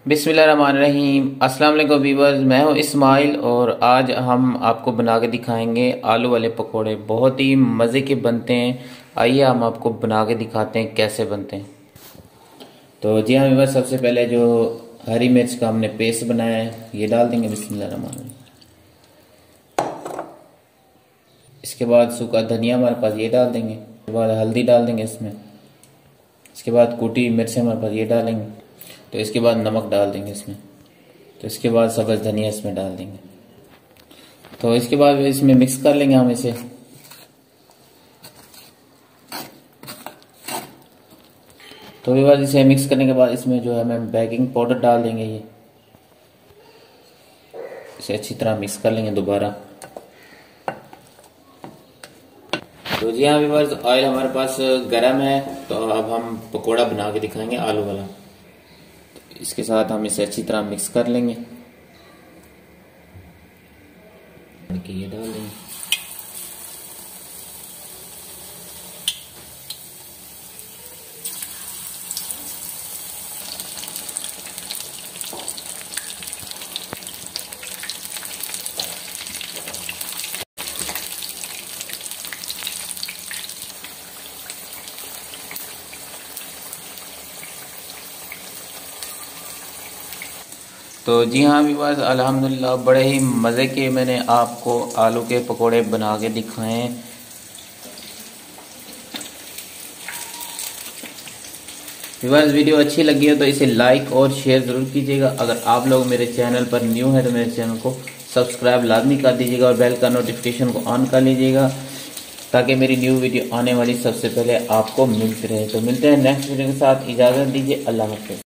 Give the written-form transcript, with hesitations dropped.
बिस्मिल्लाहिर्रहमानिर्रहीम। अस्सलाम वालेकुम व्यूअर्स, मैं हूं इस्माइल और आज हम आपको बना के दिखाएंगे आलू वाले पकोड़े। बहुत ही मज़े के बनते हैं। आइए हम आपको बना के दिखाते हैं कैसे बनते हैं। तो जी हाँ व्यूअर्स, सबसे पहले जो हरी मिर्च का हमने पेस्ट बनाया है ये डाल देंगे बिस्मिल्लाहिर्रहमानिर्रहीम। इसके बाद सूखा धनिया हमारे पास ये डाल देंगे। इसके बाद हल्दी डाल देंगे इसमें। इसके बाद कुटी मिर्चें हमारे पास ये डालेंगे। तो इसके बाद नमक डाल देंगे इसमें। तो इसके बाद सब्ज़ धनिया इसमें डाल देंगे। तो इसके बाद इसमें मिक्स कर लेंगे हम इसे। तो भी बाद इसे मिक्स करने के बाद इसमें जो है हम बेकिंग पाउडर डाल देंगे। ये इसे अच्छी तरह मिक्स कर लेंगे दोबारा। तो जी हाँ व्यूअर्स, ऑयल हमारे पास गरम है। तो अब हम पकोड़ा बना के दिखाएंगे आलू वाला। इसके साथ हम इसे अच्छी तरह मिक्स कर लेंगे। ये डाल देंगे। तो जी हाँ व्यूअर्स, अल्हम्दुलिल्लाह बड़े ही मज़े के मैंने आपको आलू के पकोड़े बना के दिखाए हैं। व्यूअर्स, वीडियो अच्छी लगी हो तो इसे लाइक और शेयर ज़रूर कीजिएगा। अगर आप लोग मेरे चैनल पर न्यू है तो मेरे चैनल को सब्सक्राइब लाजमी कर दीजिएगा और बेल का नोटिफिकेशन को ऑन कर लीजिएगा ताकि मेरी न्यू वीडियो आने वाली सबसे पहले आपको मिलती रहे। तो मिलते हैं नेक्स्ट वीडियो के साथ। इजाज़त दीजिए। अल्लाह हाफ़िज़।